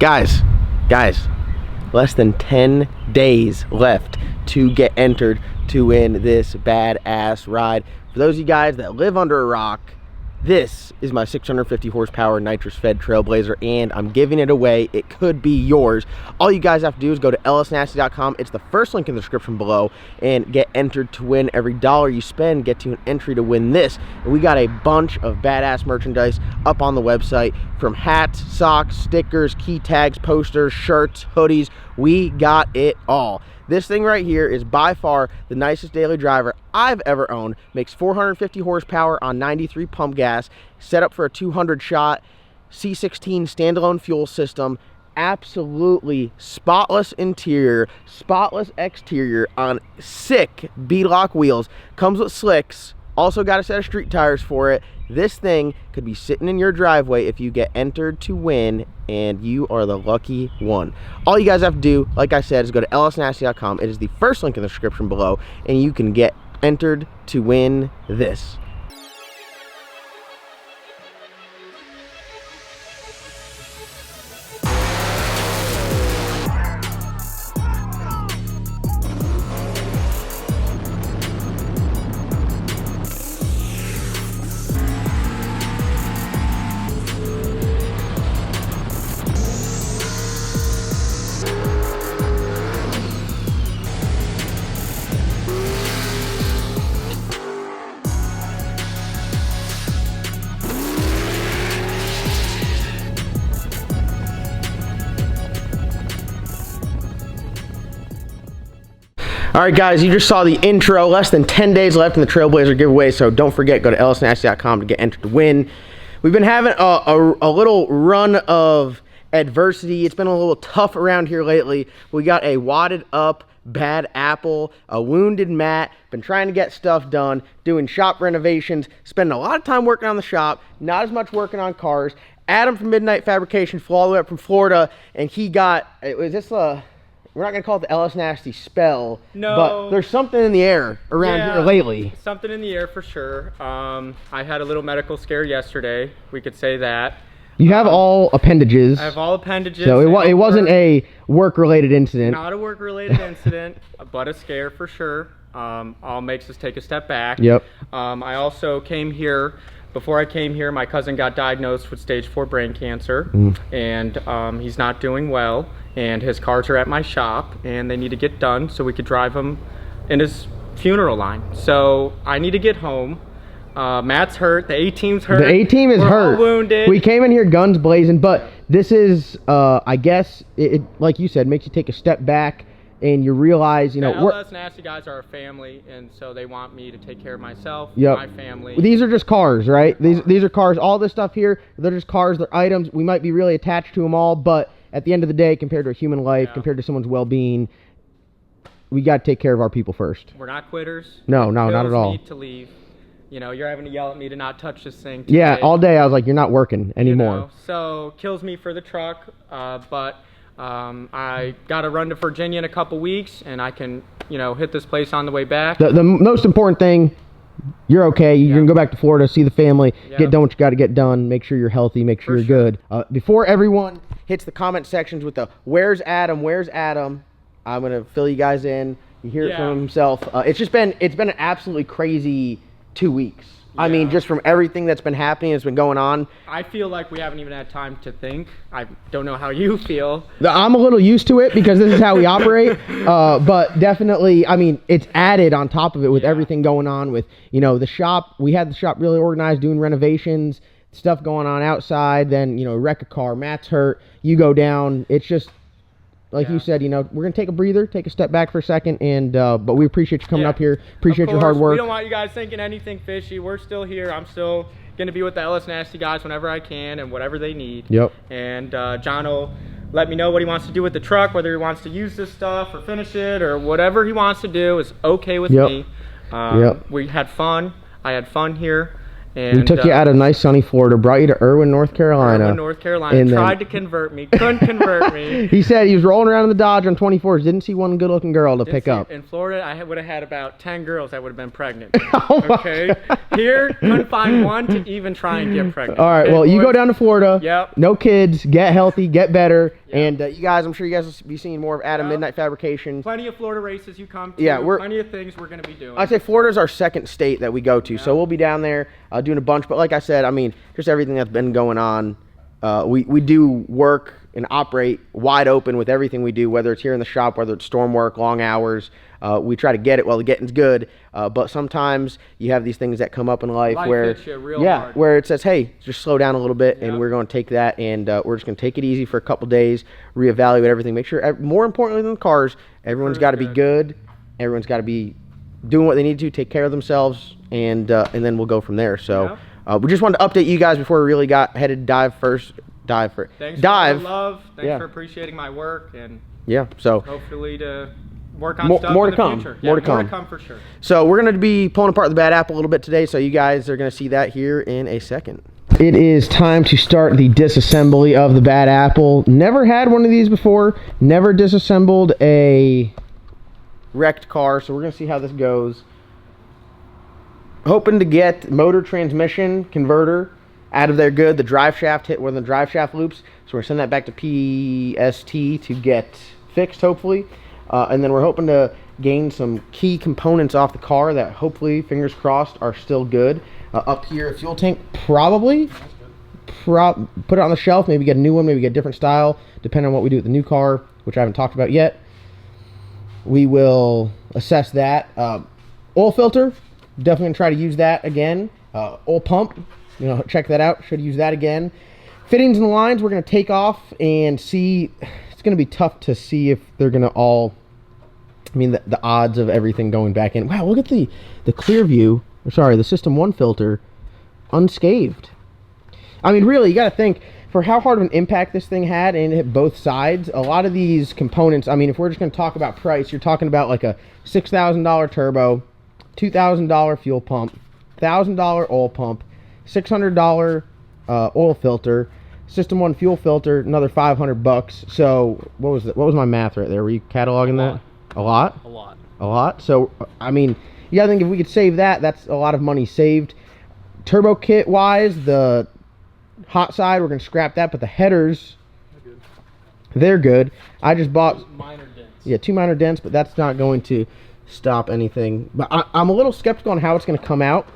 Guys, less than 10 days left to get entered to win this badass ride. For those of you guys that live under a rock, this is my 650 horsepower nitrous fed Trailblazer, and I'm giving it away. It could be yours. All you guys have to do is go to lsnasty.com. It's the first link in the description below, and get entered to win. Every dollar you spend gets you an entry to win this. And we got a bunch of badass merchandise up on the website, from hats, socks, stickers, key tags, posters, shirts, hoodies. We got it all. This thing right here is by far the nicest daily driver I've ever owned. Makes 450 horsepower on 93 pump gas, set up for a 200 shot C16 standalone fuel system. Absolutely spotless interior, spotless exterior on sick beadlock wheels. Comes with slicks. Also got a set of street tires for it. This thing could be sitting in your driveway if you get entered to win, and you are the lucky one. All you guys have to do, like I said, is go to lsnasty.com. It is the first link in the description below, and you can get entered to win this. All right, guys, you just saw the intro. Less than 10 days left in the Trailblazer giveaway, so don't forget, go to lsnasty.com to get entered to win. We've been having a little run of adversity. It's been a little tough around here lately. We got a wadded up bad apple, a wounded Matt, been trying to get stuff done, doing shop renovations, spending a lot of time working on the shop, not as much working on cars. Adam from Midnight Fabrication flew all the way up from Florida, and he got, was this we're not going to call it the LS Nasty spell, no, but there's something in the air around here lately. Something in the air for sure. I had a little medical scare yesterday. We could say that. You have all appendages. I have all appendages. So it wasn't a work-related incident. Not a work-related incident, but a scare for sure. All makes us take a step back. Yep. I also came here. Before I came here, my cousin got diagnosed with stage 4 brain cancer, and he's not doing well, and his cars are at my shop, and they need to get done so we could drive him in his funeral line. So I need to get home. Matt's hurt. The A-team's hurt. The A-team is hurt. All wounded. We came in here guns blazing, but this is, I guess, it, like you said, makes you take a step back, and you realize, you know, the LS Nasty guys are a family, and so they want me to take care of myself, my family. These are just cars, right? These are cars. All this stuff here, they're just cars. They're items. We might be really attached to them all, but at the end of the day, compared to a human life, compared to someone's well-being, we got to take care of our people first. We're not quitters. No, not at all. Me to leave. You know, you're having to yell at me to not touch this thing today. Yeah, all day I was like, you're not working anymore. You know, so kills me for the truck, but I got to run to Virginia in a couple weeks, and I can, you know, hit this place on the way back. The most important thing, you're okay. You're going to go back to Florida, see the family, get done what you got to get done, make sure you're healthy, make sure you're good. Before everyone hits the comment sections with the, where's Adam, I'm going to fill you guys in. You hear it from himself. It's been an absolutely crazy 2 weeks. I mean, just from everything that's been happening, that's been going on. I feel like we haven't even had time to think. I don't know how you feel. I'm a little used to it because this is how we operate. But definitely, I mean, it's added on top of it with everything going on with, you know, the shop. We had the shop really organized, doing renovations, stuff going on outside. Then, you know, wreck a car, Matt's hurt, you go down. It's just, like you said, you know, we're going to take a breather, take a step back for a second, and but we appreciate you coming up here. Appreciate your hard work. We don't want you guys thinking anything fishy. We're still here. I'm still going to be with the LS Nasty guys whenever I can and whatever they need. Yep. And John will let me know what he wants to do with the truck, whether he wants to use this stuff or finish it or whatever he wants to do is okay with me. We had fun. I had fun here. And we took you out of nice sunny Florida, brought you to Erwin, North Carolina. Erwin, North Carolina. And tried to convert me, couldn't convert me. He said he was rolling around in the Dodge on 24s, didn't see one good-looking girl to pick up. In Florida, I would have had about 10 girls that would have been pregnant. Oh okay? Here, couldn't find one to even try and get pregnant. All right, well, you go down to Florida. Yep. No kids, get healthy, get better. Yep. And you guys, I'm sure you guys will be seeing more of Adam Midnight Fabrications. Plenty of Florida races you come to. Yeah, plenty of things we're going to be doing. I'd say Florida's our second state that we go to, so we'll be down there doing a bunch. But like I said, I mean, just everything that's been going on. We do work and operate wide open with everything we do, whether it's here in the shop, whether it's storm work, long hours. We try to get it while the getting's good, but sometimes you have these things that come up in life where, hits you real hard. Where it says, hey, just slow down a little bit, and we're going to take that, and we're just going to take it easy for a couple days, reevaluate everything, make sure, more importantly than the cars, everyone's got to be good, everyone's got to be doing what they need to, take care of themselves, and then we'll go from there. So we just wanted to update you guys before we really got headed dive first. Thanks for the love. Thanks for appreciating my work, and so hopefully to work on stuff more in to the come. future. More to come. More to come for sure. So we're going to be pulling apart the bad apple a little bit today, so you guys are going to see that here in a second. It is time to start the disassembly of the bad apple. Never had one of these before. Never disassembled a wrecked car, so we're going to see how this goes. Hoping to get motor, transmission, converter out of there good. The drive shaft hit one of the drive shaft loops, so we're going to send that back to PST to get fixed, hopefully. And then we're hoping to gain some key components off the car that hopefully, fingers crossed, are still good. Up here, a fuel tank, probably. Put it on the shelf, maybe get a new one, maybe get a different style, depending on what we do with the new car, which I haven't talked about yet. We will assess that. Oil filter, definitely going to try to use that again. Oil pump, check that out. Should use that again. Fittings and lines, we're going to take off and see. It's going to be tough to see if they're going to all... the odds of everything going back in. Wow, look at the clear view. Sorry, the System 1 filter unscathed. I mean, really, you got to think, for how hard of an impact this thing had and it hit both sides, a lot of these components, I mean, if we're just going to talk about price, you're talking about like a $6,000 turbo, $2,000 fuel pump, $1,000 oil pump, $600 oil filter, System 1 fuel filter, another $500. So, what was my math right there? Were you cataloging that? A lot? A lot. A lot? So, I mean, you gotta think if we could save that, that's a lot of money saved. Turbo kit wise, the hot side, we're gonna scrap that, but the headers, they're good. I just bought minor dents. Yeah, 2 minor dents, but that's not going to stop anything. But I'm a little skeptical on how it's gonna come out.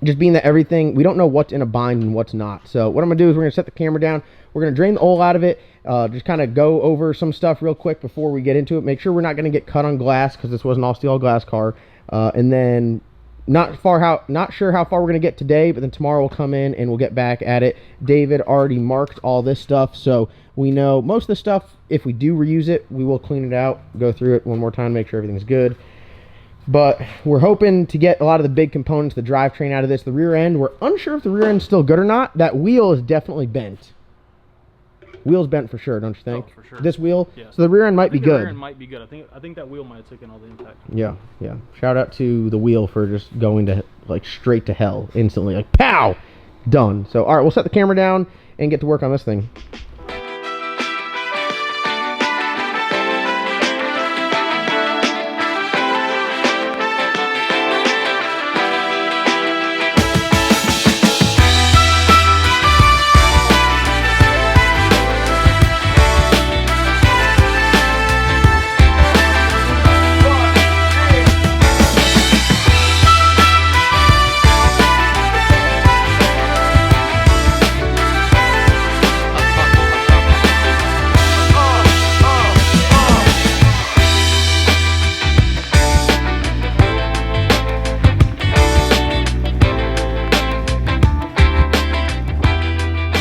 Just being that everything, we don't know what's in a bind and what's not. So what I'm gonna do is we're gonna set the camera down. We're gonna drain the oil out of it. Just kind of go over some stuff real quick before we get into it. Make sure we're not gonna get cut on glass because this was an all steel glass car. And then not sure how far we're gonna get today, but then tomorrow we'll come in and we'll get back at it. David already marked all this stuff, so we know most of the stuff. If we do reuse it, we will clean it out, go through it one more time, make sure everything's good. But we're hoping to get a lot of the big components, the drivetrain out of this. The rear end, we're unsure if the rear end's still good or not. That wheel is definitely bent. Wheel's bent for sure, don't you think? Oh, for sure. This wheel? Yeah. So the rear end might be good. The rear end might be good. I think that wheel might have taken all the impact. Yeah, yeah. Shout out to the wheel for just going to, like, straight to hell instantly. Like, pow! Done. So, all right, we'll set the camera down and get to work on this thing.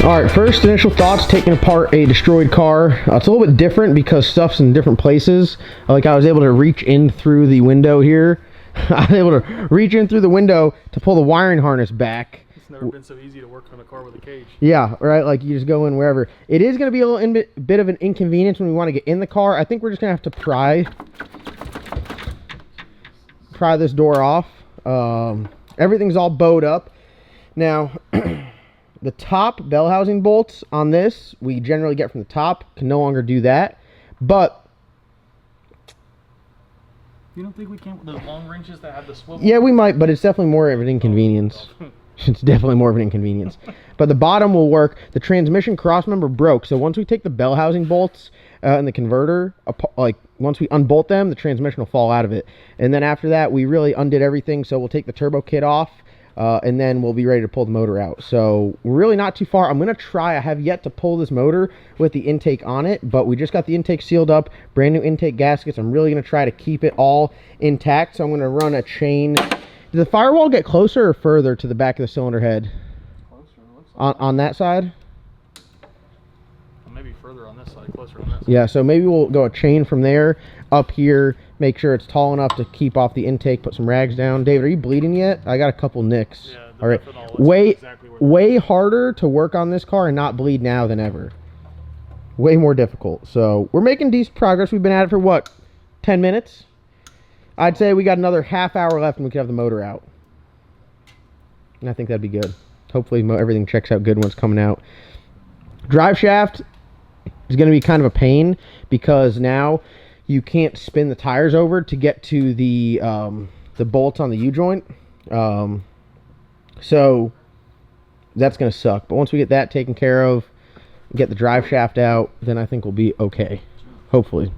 All right, first initial thoughts, taking apart a destroyed car. It's a little bit different because stuff's in different places. Like, I was able to reach in through the window here. I was able to reach in through the window to pull the wiring harness back. It's never been so easy to work on a car with a cage. Yeah, right, like you just go in wherever. It is going to be a little bit of an inconvenience when we want to get in the car. I think we're just going to have to pry this door off. Everything's all bowed up. Now, the top bell housing bolts on this, we generally get from the top. Can no longer do that. But You don't think we can with those long wrenches that have the swivel? yeah, we might, but it's definitely more of an inconvenience. It's definitely more of an inconvenience. But the bottom will work. The transmission crossmember broke, so once we take the bell housing bolts and the converter, like once we unbolt them, the transmission will fall out of it. And then after that, we really undid everything, so we'll take the turbo kit off, and then we'll be ready to pull the motor out. So we're really not too far. I'm going to try. I have yet to pull this motor with the intake on it, but we just got the intake sealed up, brand new intake gaskets. I'm really going to try to keep it all intact, so I'm going to run a chain. Did the firewall get closer or further to the back of the cylinder head? Closer, looks like. On that side? Maybe further on this side, closer on that side. Yeah, so maybe we'll go a chain from there up here, make sure it's tall enough to keep off the intake, put some rags down. David, are you bleeding yet? I got a couple nicks. Yeah, all right. methanol, Way, exactly way harder to work on this car and not bleed now than ever. Way more difficult. So we're making decent progress. We've been at it for what, 10 minutes? I'd say we got another half hour left and we could have the motor out. And I think that'd be good. Hopefully everything checks out good when it's coming out. Drive shaft is going to be kind of a pain because now you can't spin the tires over to get to the bolts on the U-joint. So that's going to suck. But once we get that taken care of, get the drive shaft out, then I think we'll be okay. Hopefully.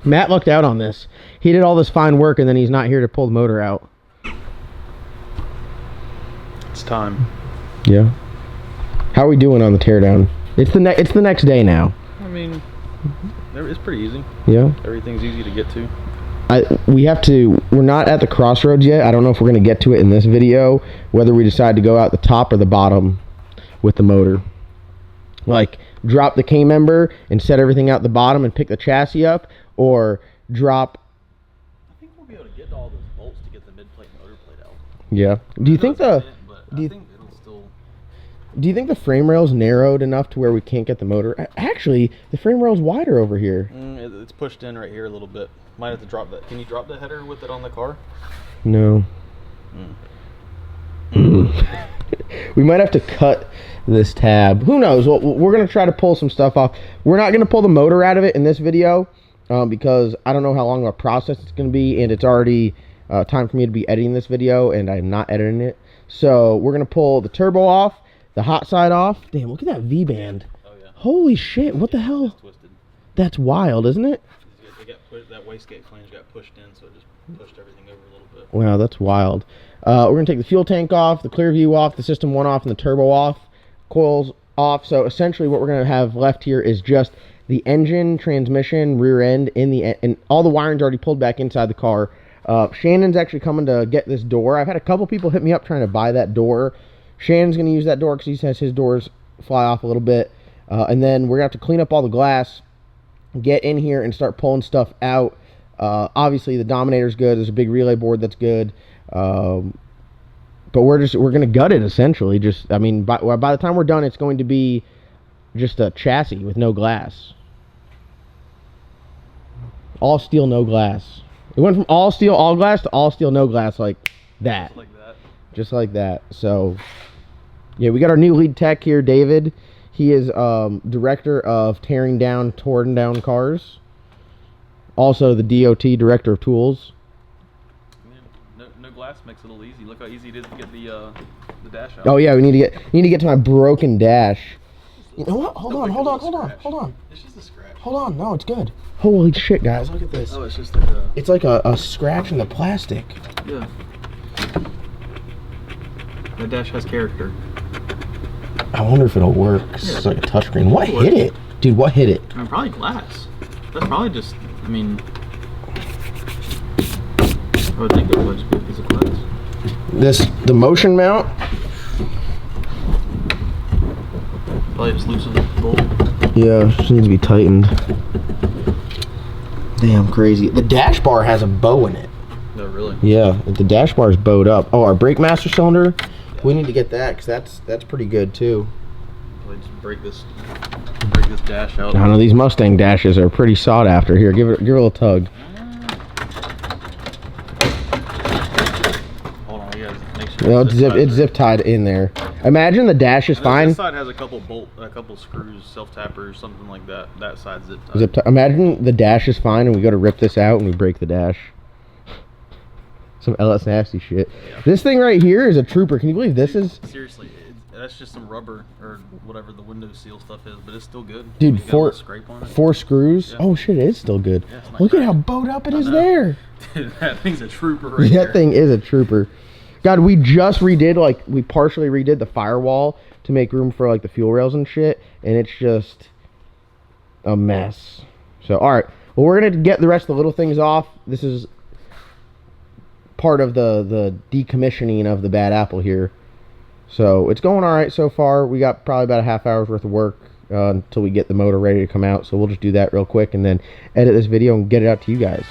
Matt lucked out on this. He did all this fine work and then he's not here to pull the motor out. It's time. Yeah. How are we doing on the teardown? It's the next day now. I mean, it's pretty easy. Yeah. Everything's easy to get to. We're not at the crossroads yet. I don't know if we're going to get to it in this video, whether we decide to go out the top or the bottom with the motor. Like, drop the K-member and set everything out the bottom and pick the chassis up, or drop... I think we'll be able to get all those bolts to get the mid-plate and motor plate out. Yeah. Do you think the... Do you think the frame rail's narrowed enough to where we can't get the motor? Actually, the frame rail's wider over here. It's pushed in right here a little bit. Might have to drop that. Can you drop the header with it on the car? No. We might have to cut this tab. Who knows? Well, we're going to try to pull some stuff off. We're not going to pull the motor out of it in this video because I don't know how long of a process it's going to be, and it's already time for me to be editing this video, and I'm not editing it. So we're going to pull the turbo off, the hot side off. Damn, look at that V-band. Oh, yeah. Holy shit, what the hell? That's wild, isn't it? That wastegate flange got pushed in, so it just pushed everything over a little bit. Wow, that's wild. We're going to take the fuel tank off, the clear view off, the system 1 off, and the turbo off, coils off. So essentially what we're going to have left here is just the engine, transmission, rear end, and all the wiring's already pulled back inside the car. Shannon's actually coming to get this door. I've had a couple people hit me up trying to buy that door. Shannon's going to use that door because he says his doors fly off a little bit. And then we're going to have to clean up all the glass, get in here and start pulling stuff out. Obviously the Dominator's good. There's a big relay board that's good. But we're going to gut it essentially. Just, I mean, by the time we're done, it's going to be just a chassis with no glass. All steel, no glass. It went from all steel, all glass to all steel, no glass, like that. Just like that. Just like that. So, yeah, we got our new lead tech here, David. He is director of torn down cars. Also the DOT, director of tools. No glass makes it a little easy. Look how easy it is to get the dash out. Oh yeah, we need to get to my broken dash. You know what? Hold on. It's just a scratch. Hold on, no, it's good. Holy shit, guys, look at this. Oh, it's just like a... It's like a scratch in the plastic. Yeah. That dash has character. I wonder if it'll work. Yeah. It's like a touchscreen. What hit it? Dude, what hit it? I mean, probably glass. That's probably just, I mean... I would think it would just be a piece of glass. The motion mount? Probably just loosen the bolt. Yeah, it needs to be tightened. Damn, crazy. The dash bar has a bow in it. No, really? Yeah, the dash bar is bowed up. Oh, our brake master cylinder? We need to get that because that's pretty good too. Probably just break this dash out. I know these Mustang dashes are pretty sought after. Here, give it a little tug. Hold on, we gotta make sure No, it's zip tied in there. Imagine the dash is fine. This side has a couple screws, self tappers, something like that. That side's zip tied. Imagine the dash is fine and we go to rip this out and we break the dash. Some LS nasty shit. Yeah. This thing right here is a trooper. Can you believe this is? Seriously, that's just some rubber or whatever the window seal stuff is, but it's still good. Dude, four screws. Yeah. Oh shit, it is still good. Yeah, look at how bowed up it is there. Dude, that thing's a trooper right there. That thing is a trooper. God, we just we partially redid the firewall to make room for like the fuel rails and shit, and it's just a mess. So, all right. Well, we're gonna get the rest of the little things off. This is part of the decommissioning of the bad apple here. So it's going all right so far. We got probably about a half hour's worth of work until we get the motor ready to come out. So we'll just do that real quick and then edit this video and get it out to you guys.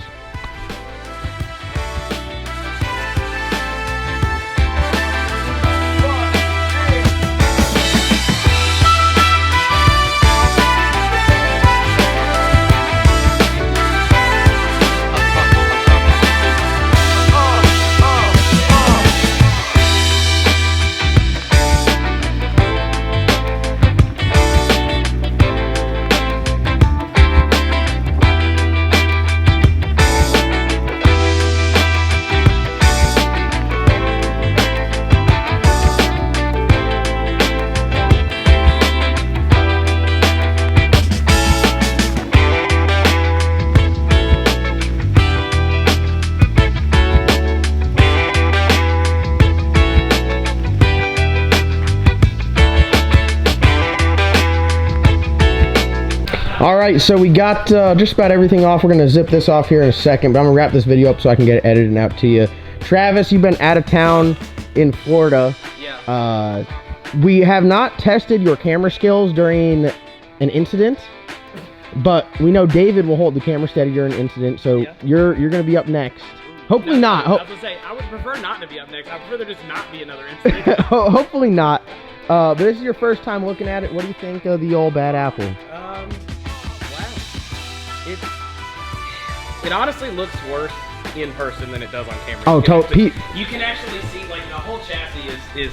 Alright, so we got just about everything off. We're going to zip this off here in a second, but I'm going to wrap this video up so I can get it edited and out to you. Travis, you've been out of town in Florida. Yeah. We have not tested your camera skills during an incident, but we know David will hold the camera steady during an incident, so yeah. You're going to be up next. Hopefully not. I was going to say, I would prefer not to be up next. I would prefer there just not be another incident. Hopefully not. But this is your first time looking at it. What do you think of the old bad apple? Wow. It honestly looks worse in person than it does on camera. Oh, you can actually see, like, the whole chassis is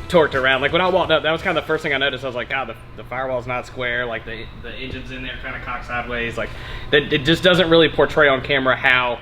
torqued around. Like, when I walked up, that was kind of the first thing I noticed. I was like, God, the firewall's not square. Like, the engine's in there kind of cocked sideways. Like, it just doesn't really portray on camera how...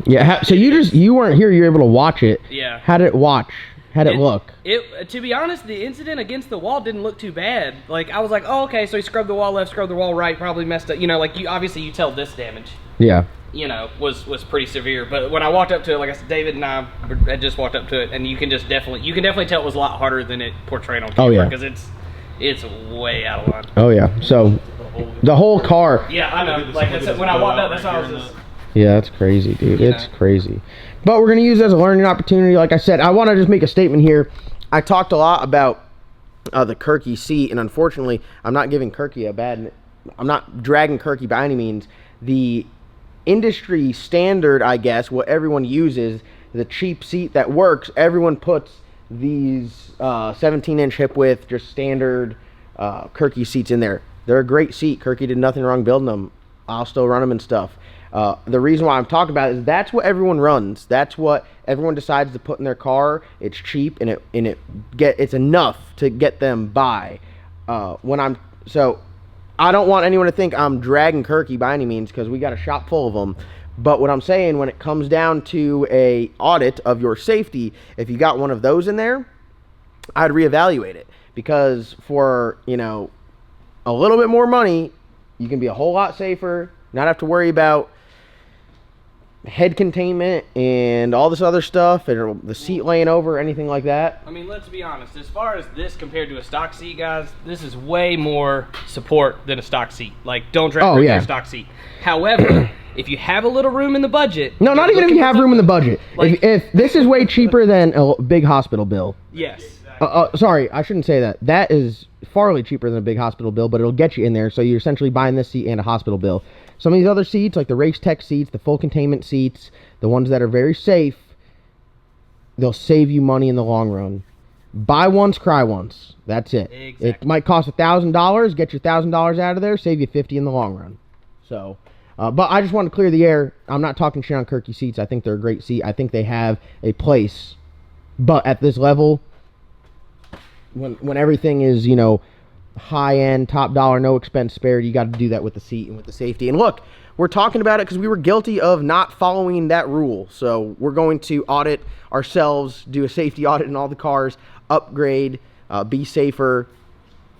Yeah, so you weren't here. You were able to watch it. Yeah. How did it watch? How'd it look? To be honest, the incident against the wall didn't look too bad. Like, I was like, oh, okay, so he scrubbed the wall left, scrubbed the wall right, probably messed up. You know, like, obviously you tell this damage. Yeah. You know, was pretty severe. But when I walked up to it, like I said, David and I had just walked up to it, and you can definitely tell it was a lot harder than it portrayed on camera. Oh, yeah. Because it's way out of line. Oh, yeah. So, the whole car. Yeah, I know. Like I said, when I walked up, that's how I was just... Yeah, that's crazy, dude. It's crazy. But we're going to use it as a learning opportunity. Like I said, I want to just make a statement here. I talked a lot about the Kirky seat, and unfortunately, I'm not giving Kirky I'm not dragging Kirky by any means. The industry standard, I guess, what everyone uses, the cheap seat that works, everyone puts these 17-inch hip width, just standard Kirky seats in there. They're a great seat. Kirky did nothing wrong building them. I'll still run them and stuff. The reason why I'm talking about it is that's what everyone runs. That's what everyone decides to put in their car. It's cheap and it's enough to get them by. So I don't want anyone to think I'm dragging Kirky by any means, because we got a shop full of them. But what I'm saying, when it comes down to a audit of your safety, if you got one of those in there, I'd reevaluate it, because for, you know, a little bit more money, you can be a whole lot safer, not have to worry about head containment and all this other stuff, and the seat laying over, anything like that. I mean, let's be honest, as far as this compared to a stock seat, guys, this is way more support than a stock seat. Like, don't drag your stock seat. However, if you have a little room in the budget... No, not even if you have room in the budget. Like, if this is way cheaper than a big hospital bill. Yes. Sorry, I shouldn't say that. That is farly cheaper than a big hospital bill, but it'll get you in there, so you're essentially buying this seat and a hospital bill. Some of these other seats, like the Race Tech seats, the full containment seats, the ones that are very safe, they'll save you money in the long run. Buy once, cry once. That's it. Exactly. It might cost $1,000. Get your $1,000 out of there, save you $50 in the long run. So, but I just want to clear the air. I'm not talking shit on Kirky seats. I think they're a great seat. I think they have a place But at this level, when everything is, you know, high end, top dollar, no expense spared, you got to do that with the seat and with the safety. And look, we're talking about it because we were guilty of not following that rule. So we're going to audit ourselves, do a safety audit in all the cars, upgrade, be safer,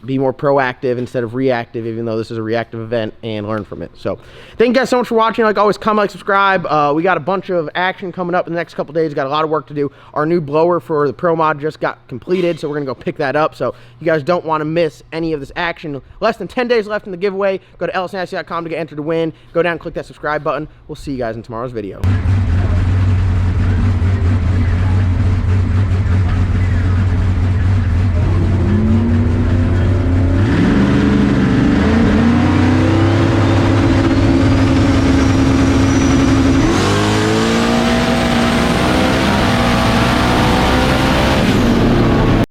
be more proactive instead of reactive, even though this is a reactive event, and learn from it. So thank you guys so much for watching. Like always, comment, like, subscribe. We got a bunch of action coming up in the next couple days. Got a lot of work to do. Our new blower for the Pro Mod just got completed, so we're gonna go pick that up. So you guys don't want to miss any of this action. Less than 10 days left in the giveaway. Go to lsnasty.com to get entered to win. Go down and click that subscribe button. We'll see you guys in tomorrow's video.